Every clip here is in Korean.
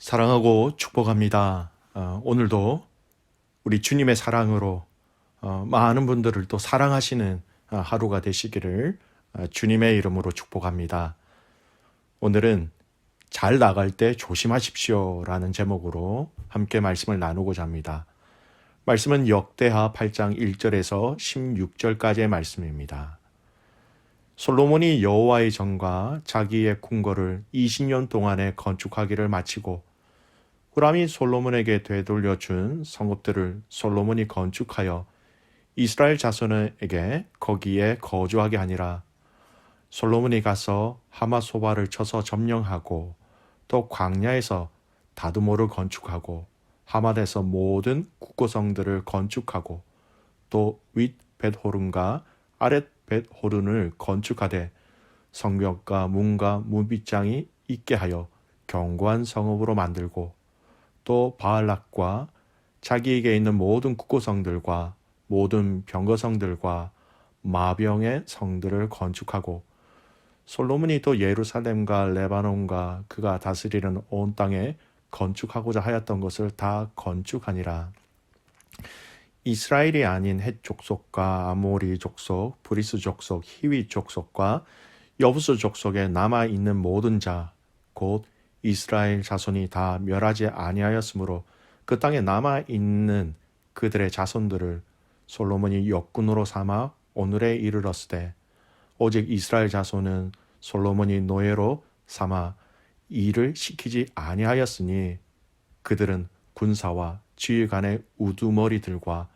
사랑하고 축복합니다. 오늘도 우리 주님의 사랑으로 많은 분들을 또 사랑하시는 하루가 되시기를 주님의 이름으로 축복합니다. 오늘은 잘 나갈 때 조심하십시오 라는 제목으로 함께 말씀을 나누고자 합니다. 말씀은 역대하 8장 1절에서 16절까지의 말씀입니다. 솔로몬이 여호와의 전과 자기의 궁궐을 20년 동안에 건축하기를 마치고 후람이 솔로몬에게 되돌려 준 성읍들을 솔로몬이 건축하여 이스라엘 자손에게 거기에 거주하게 하니라. 솔로몬이 가서 하마소바를 쳐서 점령하고 또 광야에서 다두모를 건축하고 하맛에서 모든 국고성들을 건축하고 또 윗 벳호른과 아랫 벳호른을 건축하되 성벽과 문과 문빗장이 있게 하여 견고한 성읍으로 만들고 또 바알락과 자기에게 있는 모든 국고성들과 모든 병거성들과 마병의 성들을 건축하고 솔로몬이 또 예루살렘과 레바논과 그가 다스리는 온 땅에 건축하고자 하였던 것을 다 건축하니라. 이스라엘이 아닌 헷 족속과 아모리 족속, 브리스 족속, 히위 족속과 여부스 족속에 남아있는 모든 자, 곧 이스라엘 자손이 다 멸하지 아니하였으므로 그 땅에 남아있는 그들의 자손들을 솔로몬이 역군으로 삼아 오늘에 이르렀으되 오직 이스라엘 자손은 솔로몬이 노예로 삼아 일을 시키지 아니하였으니 그들은 군사와 지휘관의 우두머리들과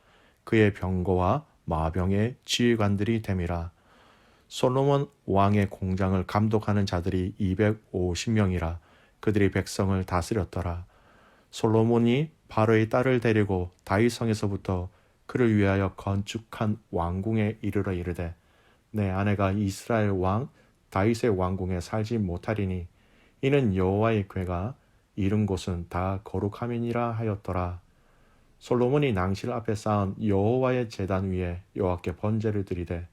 그의 병거와 마병의 지휘관들이 됨이라. 솔로몬 왕의 공장을 감독하는 자들이 250명이라. 그들이 백성을 다스렸더라. 솔로몬이 바로의 딸을 데리고 다윗성에서부터 그를 위하여 건축한 왕궁에 이르러 이르되 내 아내가 이스라엘 왕 다윗의 왕궁에 살지 못하리니 이는 여호와의 궤가 이른 곳은 다 거룩함이니라 하였더라. 솔로몬이 낭실 앞에 쌓은 여호와의 제단 위에 여호와께 번제를 드리되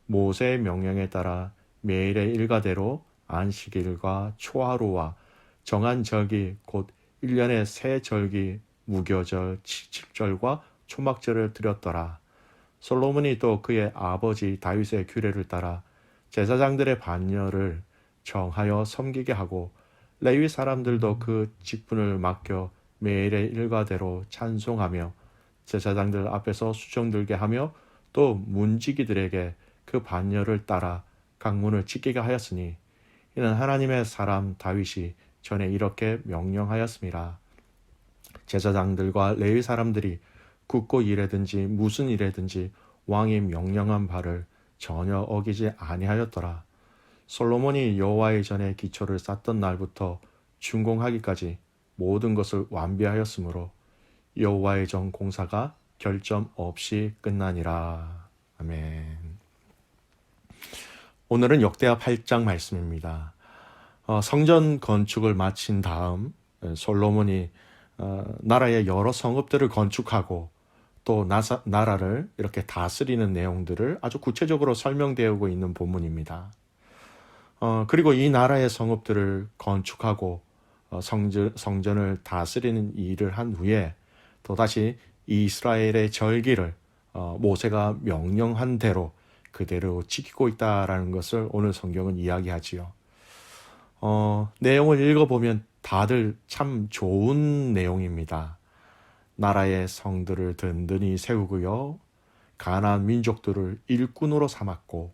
모세의 명령에 따라 매일의 일과대로 안식일과 초하루와 정한 절기 곧 1년의 새 절기 무교절 칠칠절과 초막절을 드렸더라. 솔로몬이 또 그의 아버지 다윗의 규례를 따라 제사장들의 반열을 정하여 섬기게 하고 레위 사람들도 그 직분을 맡겨 매일의 일과대로 찬송하며 제사장들 앞에서 수종 들게 하며 또 문지기들에게 그 반열을 따라 강문을 지키게 하였으니 이는 하나님의 사람 다윗이 전에 이렇게 명령하였습니다. 제사장들과 레위 사람들이 굳고 일하든지 무슨 일이든지 왕이 명령한 바를 전혀 어기지 아니하였더라. 솔로몬이 여호와의 전에 기초를 쌓던 날부터 준공하기까지 모든 것을 완비하였으므로 여호와의 전 공사가 결점 없이 끝나니라. 아멘. 오늘은 역대하 8장 말씀입니다. 성전 건축을 마친 다음 솔로몬이 나라의 여러 성읍들을 건축하고 또 나라를 이렇게 다스리는 내용들을 아주 구체적으로 설명되고 있는 본문입니다. 그리고 이 나라의 성읍들을 건축하고 성전을 다스리는 일을 한 후에 또다시 이스라엘의 절기를 모세가 명령한 대로 그대로 지키고 있다라는 것을 오늘 성경은 이야기하지요. 내용을 읽어보면 다들 참 좋은 내용입니다. 나라의 성들을 든든히 세우고요. 가나안 민족들을 일꾼으로 삼았고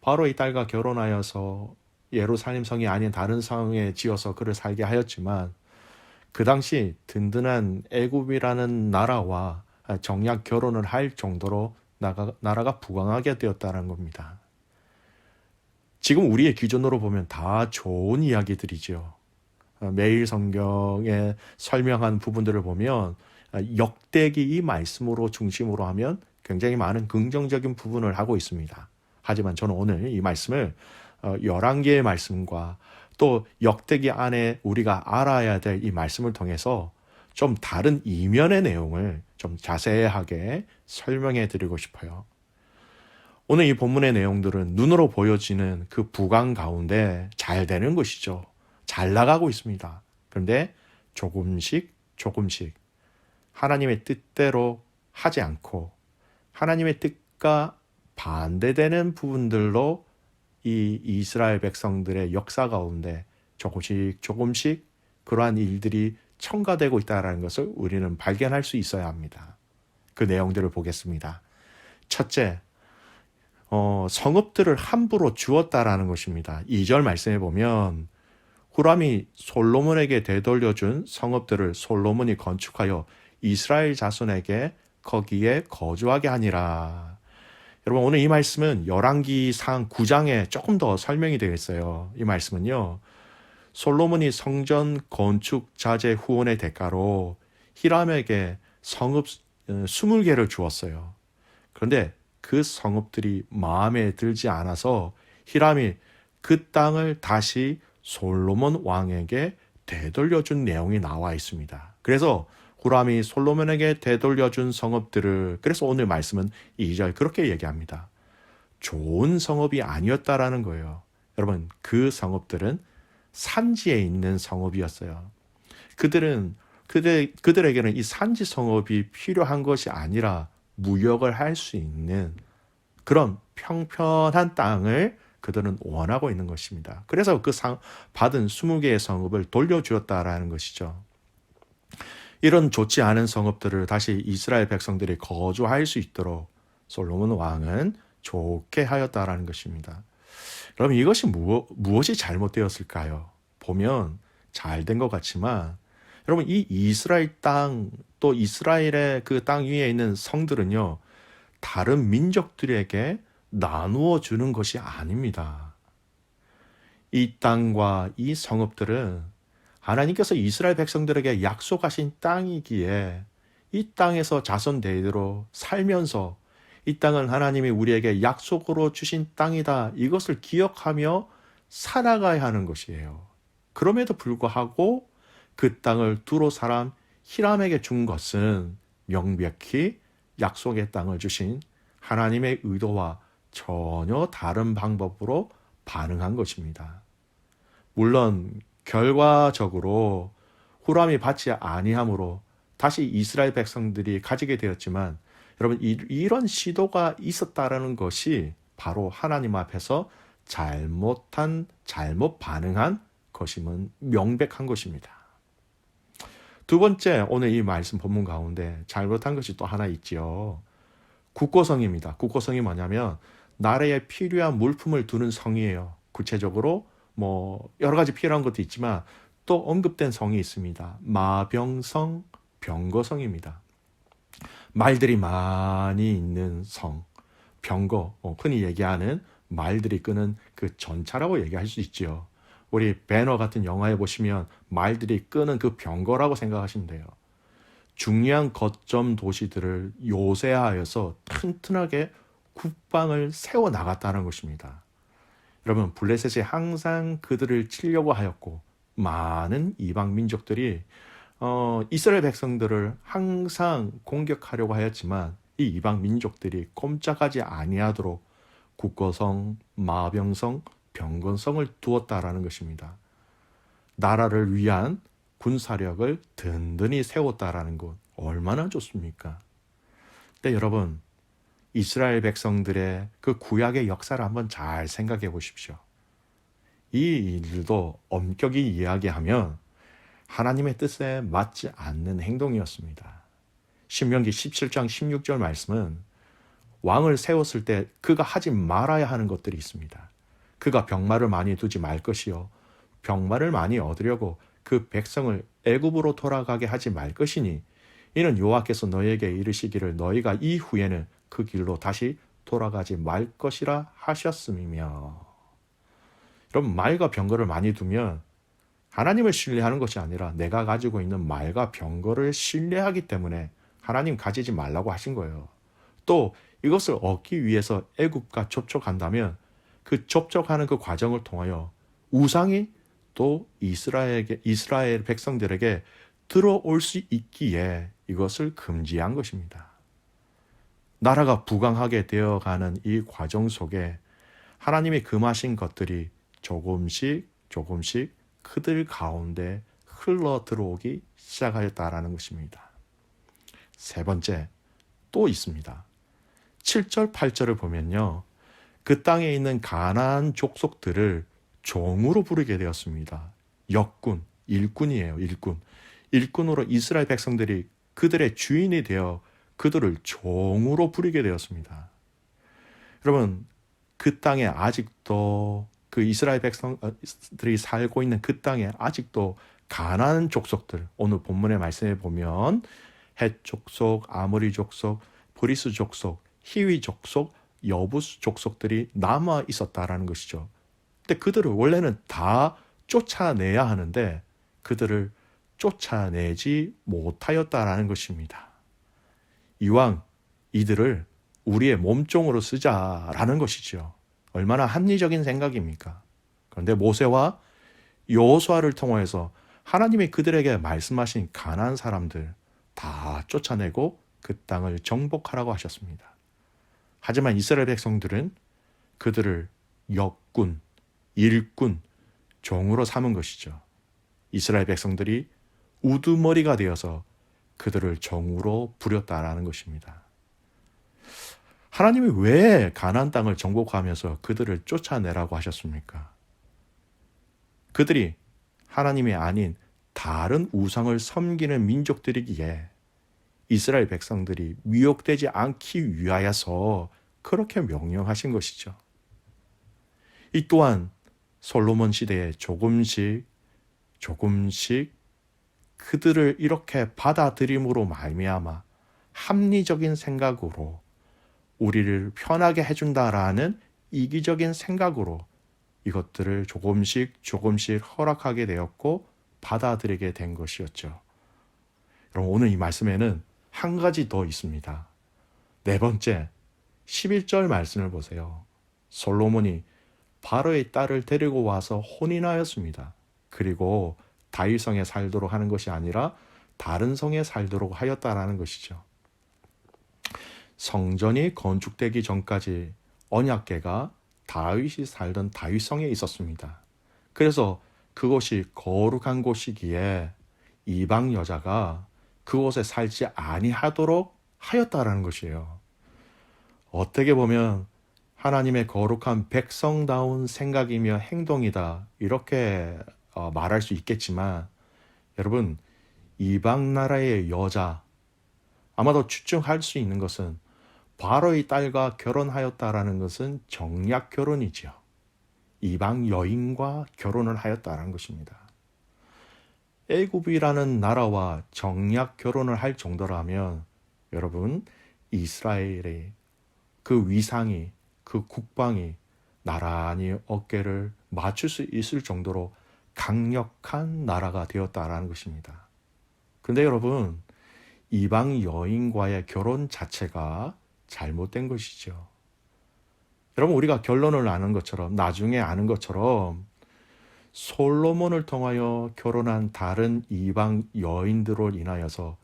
바로의 딸과 결혼하여서 예루살렘 성이 아닌 다른 성에 지어서 그를 살게 하였지만 그 당시 든든한 애굽이라는 나라와 정략 결혼을 할 정도로 나라가 부강하게 되었다는 겁니다. 지금 우리의 기준으로 보면 다 좋은 이야기들이죠. 매일 성경에 설명한 부분들을 보면 역대기 이 말씀으로 중심으로 하면 굉장히 많은 긍정적인 부분을 하고 있습니다. 하지만 저는 오늘 이 말씀을 11개의 말씀과 또 역대기 안에 우리가 알아야 될 이 말씀을 통해서 좀 다른 이면의 내용을 좀 자세하게 설명해 드리고 싶어요. 오늘 이 본문의 내용들은 눈으로 보여지는 그 부강 가운데 잘 되는 것이죠. 잘 나가고 있습니다. 그런데 조금씩 조금씩 하나님의 뜻대로 하지 않고 하나님의 뜻과 반대되는 부분들로 이 이스라엘 백성들의 역사 가운데 조금씩 조금씩 그러한 일들이 첨가되고 있다는 것을 우리는 발견할 수 있어야 합니다. 그 내용들을 보겠습니다. 첫째, 성읍들을 함부로 주었다라는 것입니다. 2절 말씀해 보면 후람이 솔로몬에게 되돌려준 성읍들을 솔로몬이 건축하여 이스라엘 자손에게 거기에 거주하게 하니라. 여러분, 오늘 이 말씀은 열왕기상 9장에 조금 더 설명이 되어 있어요. 이 말씀은요, 솔로몬이 성전 건축 자재 후원의 대가로 히람에게 성읍 20개를 주었어요. 그런데 그 성읍들이 마음에 들지 않아서 히람이 그 땅을 다시 솔로몬 왕에게 되돌려준 내용이 나와 있습니다. 그래서 후람이 솔로몬에게 되돌려준 성읍들을, 그래서 오늘 말씀은 2절 그렇게 얘기합니다. 좋은 성읍이 아니었다라는 거예요. 여러분, 그 성읍들은 산지에 있는 성읍이었어요. 그들에게는 이 산지 성읍이 필요한 것이 아니라 무역을 할 수 있는 그런 평평한 땅을 그들은 원하고 있는 것입니다. 그래서 그 받은 20개의 성읍을 돌려주었다라는 것이죠. 이런 좋지 않은 성읍들을 다시 이스라엘 백성들이 거주할 수 있도록 솔로몬 왕은 좋게 하였다라는 것입니다. 그럼 이것이 무엇이 잘못되었을까요? 보면 잘 된 것 같지만 여러분, 이 이스라엘 땅, 또 이스라엘의 그 땅 위에 있는 성들은요, 다른 민족들에게 나누어 주는 것이 아닙니다. 이 땅과 이 성읍들은 하나님께서 이스라엘 백성들에게 약속하신 땅이기에 이 땅에서 자손 대대로 살면서 이 땅은 하나님이 우리에게 약속으로 주신 땅이다, 이것을 기억하며 살아가야 하는 것이에요. 그럼에도 불구하고 그 땅을 두로 사람 히람에게 준 것은 명백히 약속의 땅을 주신 하나님의 의도와 전혀 다른 방법으로 반응한 것입니다. 물론 결과적으로 후람이 받지 아니함으로 다시 이스라엘 백성들이 가지게 되었지만 여러분, 이런 시도가 있었다라는 것이 바로 하나님 앞에서 잘못 반응한 것임은 명백한 것입니다. 두 번째, 오늘 이 말씀 본문 가운데 잘못한 것이 또 하나 있지요. 국고성입니다. 국고성이 뭐냐면 나라에 필요한 물품을 두는 성이에요. 구체적으로 여러 가지 필요한 것도 있지만 또 언급된 성이 있습니다. 마병성, 병거성입니다. 말들이 많이 있는 성, 병거, 흔히 얘기하는 말들이 끄는 그 전차라고 얘기할 수 있지요. 우리 배너 같은 영화에 보시면 말들이 끄는 그 병거라고 생각하시면 돼요. 중요한 거점 도시들을 요새하여서 튼튼하게 국방을 세워 나갔다는 것입니다. 여러분, 블레셋이 항상 그들을 치려고 하였고 많은 이방 민족들이 이스라엘 백성들을 항상 공격하려고 하였지만 이 이방 민족들이 꼼짝하지 아니하도록 국거성, 마병성, 병건성을 두었다라는 것입니다. 나라를 위한 군사력을 든든히 세웠다라는 것, 얼마나 좋습니까? 근데 여러분, 이스라엘 백성들의 그 구약의 역사를 한번 잘 생각해 보십시오. 이 일도 엄격히 이야기하면 하나님의 뜻에 맞지 않는 행동이었습니다. 신명기 17장 16절 말씀은 왕을 세웠을 때 그가 하지 말아야 하는 것들이 있습니다. 그가 병마를 많이 두지 말 것이요, 병마를 많이 얻으려고 그 백성을 애굽으로 돌아가게 하지 말 것이니 이는 여호와께서 너희에게 이르시기를 너희가 이후에는 그 길로 다시 돌아가지 말 것이라 하셨음이며. 여러분, 말과 병거를 많이 두면 하나님을 신뢰하는 것이 아니라 내가 가지고 있는 말과 병거를 신뢰하기 때문에 하나님 가지지 말라고 하신 거예요. 또 이것을 얻기 위해서 애굽과 접촉한다면 그 접촉하는 그 과정을 통하여 우상이 또 이스라엘 백성들에게 들어올 수 있기에 이것을 금지한 것입니다. 나라가 부강하게 되어가는 이 과정 속에 하나님이 금하신 것들이 조금씩 그들 가운데 흘러 들어오기 시작하였다라는 것입니다. 세 번째, 또 있습니다. 7절, 8절을 보면요. 그 땅에 있는 가나안 족속들을 종으로 부르게 되었습니다. 역군, 일꾼이에요. 일꾼. 일꾼으로 이스라엘 백성들이 그들의 주인이 되어 그들을 종으로 부리게 되었습니다. 여러분, 그 땅에 아직도 그 이스라엘 백성들이 살고 있는 그 땅에 아직도 가나안 족속들, 오늘 본문의 말씀에 보면 헷 족속, 아모리 족속, 브리스 족속, 히위 족속, 여부스 족속들이 남아 있었다라는 것이죠. 근데 그들을 원래는 다 쫓아내야 하는데 그들을 쫓아내지 못하였다라는 것입니다. 이왕 이들을 우리의 몸종으로 쓰자라는 것이죠. 얼마나 합리적인 생각입니까? 그런데 모세와 여호수아를 통해서 하나님이 그들에게 말씀하신 가나안 사람들 다 쫓아내고 그 땅을 정복하라고 하셨습니다. 하지만 이스라엘 백성들은 그들을 역군, 일꾼, 종으로 삼은 것이죠. 이스라엘 백성들이 우두머리가 되어서 그들을 종으로 부렸다라는 것입니다. 하나님이 왜 가나안 땅을 정복하면서 그들을 쫓아내라고 하셨습니까? 그들이 하나님이 아닌 다른 우상을 섬기는 민족들이기에 이스라엘 백성들이 미혹되지 않기 위하여서 그렇게 명령하신 것이죠. 이 또한 솔로몬 시대에 조금씩 그들을 이렇게 받아들임으로 말미암아 합리적인 생각으로 우리를 편하게 해준다라는 이기적인 생각으로 이것들을 조금씩 허락하게 되었고 받아들이게 된 것이었죠. 여러분, 오늘 이 말씀에는 한 가지 더 있습니다. 네 번째, 11절 말씀을 보세요. 솔로몬이 바로의 딸을 데리고 와서 혼인하였습니다. 그리고 다윗성에 살도록 하는 것이 아니라 다른 성에 살도록 하였다라는 것이죠. 성전이 건축되기 전까지 언약궤가 다윗이 살던 다윗성에 있었습니다. 그래서 그곳이 거룩한 곳이기에 이방 여자가 그곳에 살지 아니하도록 하였다라는 것이에요. 어떻게 보면 하나님의 거룩한 백성다운 생각이며 행동이다 이렇게 말할 수 있겠지만 여러분, 이방 나라의 여자, 아마도 추측할 수 있는 것은 바로의 딸과 결혼하였다라는 것은 정략 결혼이죠. 이방 여인과 결혼을 하였다라는 것입니다. 애굽이라는 나라와 정략 결혼을 할 정도라면 여러분, 이스라엘의 그 위상이, 그 국방이 나란히 어깨를 맞출 수 있을 정도로 강력한 나라가 되었다라는 것입니다. 그런데 여러분, 이방 여인과의 결혼 자체가 잘못된 것이죠. 여러분, 우리가 결론을 아는 것처럼, 나중에 아는 것처럼 솔로몬을 통하여 결혼한 다른 이방 여인들로 인하여서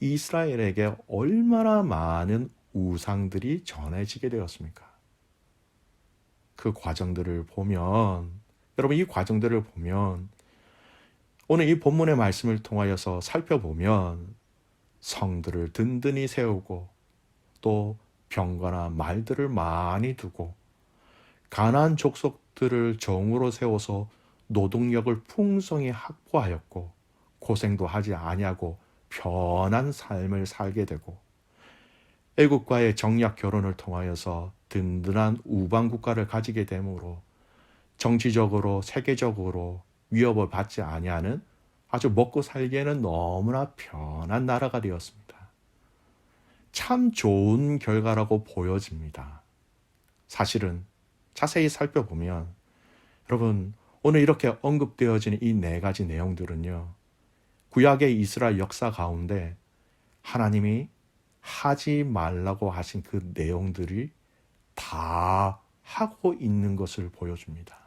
이스라엘에게 얼마나 많은 우상들이 전해지게 되었습니까? 그 과정들을 보면, 여러분, 이 과정들을 보면 오늘 이 본문의 말씀을 통하여서 살펴보면 성들을 든든히 세우고 또 병거나 말들을 많이 두고 가나안 족속들을 정으로 세워서 노동력을 풍성히 확보하였고 고생도 하지 아니하고 편한 삶을 살게 되고 애국과의 정략 결혼을 통하여서 든든한 우방 국가를 가지게 되므로 정치적으로 세계적으로 위협을 받지 아니하는 아주 먹고 살기에는 너무나 편한 나라가 되었습니다. 참 좋은 결과라고 보여집니다. 사실은 자세히 살펴보면 여러분, 오늘 이렇게 언급되어지는 이 네 가지 내용들은요, 구약의 이스라엘 역사 가운데 하나님이 하지 말라고 하신 그 내용들이 다 하고 있는 것을 보여줍니다.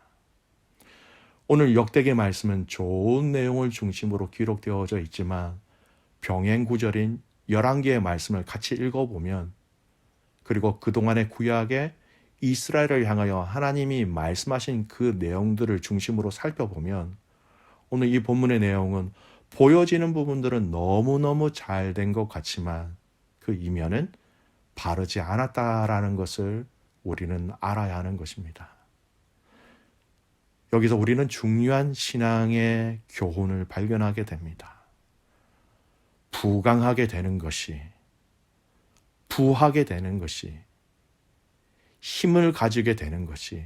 오늘 역대기 말씀은 좋은 내용을 중심으로 기록되어져 있지만 병행 구절인 11개의 말씀을 같이 읽어보면, 그리고 그동안의 구약의 이스라엘을 향하여 하나님이 말씀하신 그 내용들을 중심으로 살펴보면 오늘 이 본문의 내용은 보여지는 부분들은 너무너무 잘 된 것 같지만 그 이면은 바르지 않았다라는 것을 우리는 알아야 하는 것입니다. 여기서 우리는 중요한 신앙의 교훈을 발견하게 됩니다. 부강하게 되는 것이, 부하게 되는 것이, 힘을 가지게 되는 것이,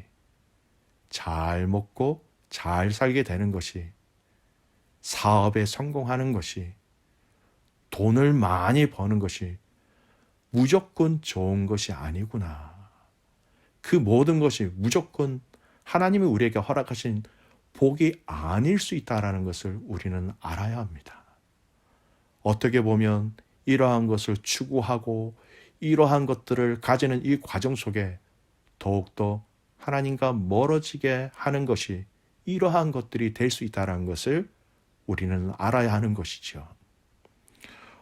잘 먹고 잘 살게 되는 것이, 사업에 성공하는 것이, 돈을 많이 버는 것이 무조건 좋은 것이 아니구나. 그 모든 것이 무조건 하나님이 우리에게 허락하신 복이 아닐 수 있다는 것을 우리는 알아야 합니다. 어떻게 보면 이러한 것을 추구하고 이러한 것들을 가지는 이 과정 속에 더욱더 하나님과 멀어지게 하는 것이 이러한 것들이 될 수 있다는 것을 우리는 알아야 하는 것이죠.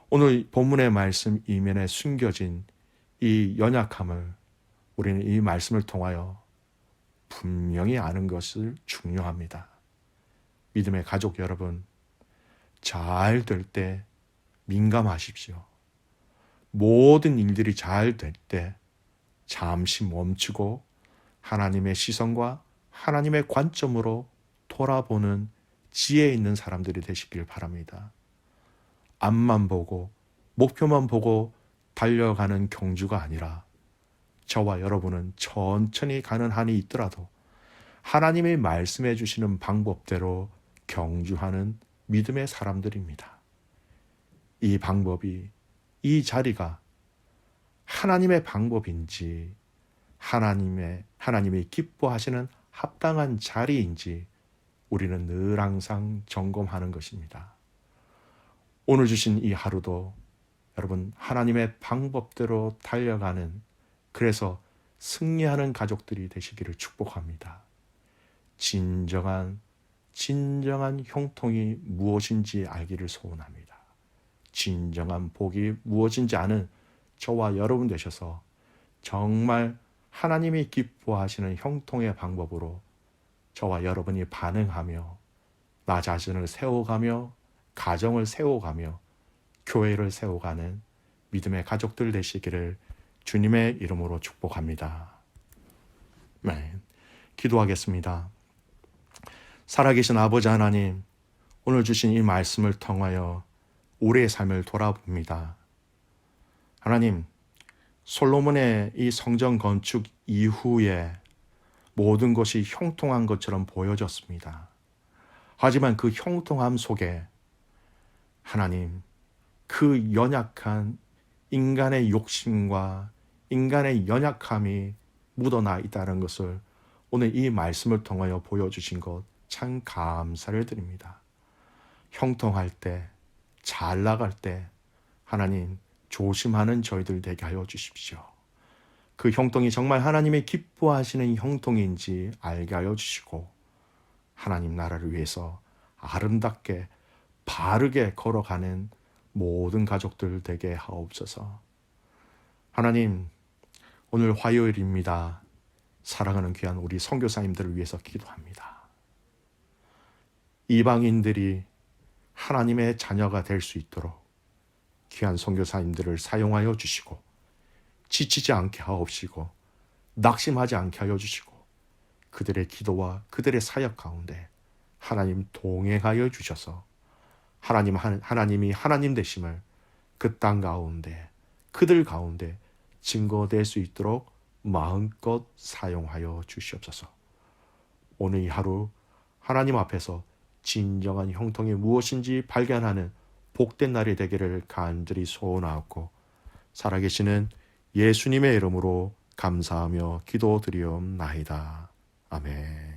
오늘 본문의 말씀 이면에 숨겨진 이 연약함을 우리는 이 말씀을 통하여 분명히 아는 것을 중요합니다. 믿음의 가족 여러분, 잘 될 때 민감하십시오. 모든 일들이 잘 될 때 잠시 멈추고 하나님의 시선과 하나님의 관점으로 돌아보는 지혜 있는 사람들이 되시길 바랍니다. 앞만 보고 목표만 보고 달려가는 경주가 아니라 저와 여러분은 천천히 가는 한이 있더라도 하나님이 말씀해 주시는 방법대로 경주하는 믿음의 사람들입니다. 이 방법이, 이 자리가 하나님의 방법인지 하나님이 기뻐하시는 합당한 자리인지 우리는 늘 항상 점검하는 것입니다. 오늘 주신 이 하루도 여러분 하나님의 방법대로 달려가는, 그래서 승리하는 가족들이 되시기를 축복합니다. 진정한 형통이 무엇인지 알기를 소원합니다. 진정한 복이 무엇인지 아는 저와 여러분 되셔서 정말 하나님이 기뻐하시는 형통의 방법으로 저와 여러분이 반응하며 나 자신을 세워가며 가정을 세워가며 교회를 세워가는 믿음의 가족들 되시기를 주님의 이름으로 축복합니다. 네, 기도하겠습니다. 살아계신 아버지 하나님, 오늘 주신 이 말씀을 통하여 우리의 삶을 돌아봅니다. 하나님, 솔로몬의 이 성전 건축 이후에 모든 것이 형통한 것처럼 보여졌습니다. 하지만 그 형통함 속에 하나님, 그 연약한 인간의 욕심과 인간의 연약함이 묻어나 있다는 것을 오늘 이 말씀을 통하여 보여주신 것 참 감사를 드립니다. 형통할 때, 잘 나갈 때 하나님 조심하는 저희들 되게 하여 주십시오. 그 형통이 정말 하나님의 기뻐하시는 형통인지 알게 하여 주시고 하나님 나라를 위해서 아름답게 바르게 걸어가는 모든 가족들 되게 하옵소서. 하나님, 오늘 화요일입니다. 사랑하는 귀한 우리 선교사님들을 위해서 기도합니다. 이방인들이 하나님의 자녀가 될 수 있도록 귀한 선교사님들을 사용하여 주시고 지치지 않게 하옵시고 낙심하지 않게 하여 주시고 그들의 기도와 그들의 사역 가운데 하나님 동행하여 주셔서 하나님이 하나님 되심을 그 땅 가운데 그들 가운데 증거될 수 있도록 마음껏 사용하여 주시옵소서. 오늘 이 하루 하나님 앞에서 진정한 형통이 무엇인지 발견하는 복된 날이 되기를 간절히 소원하옵고 살아계시는 예수님의 이름으로 감사하며 기도드리옵나이다. 아멘.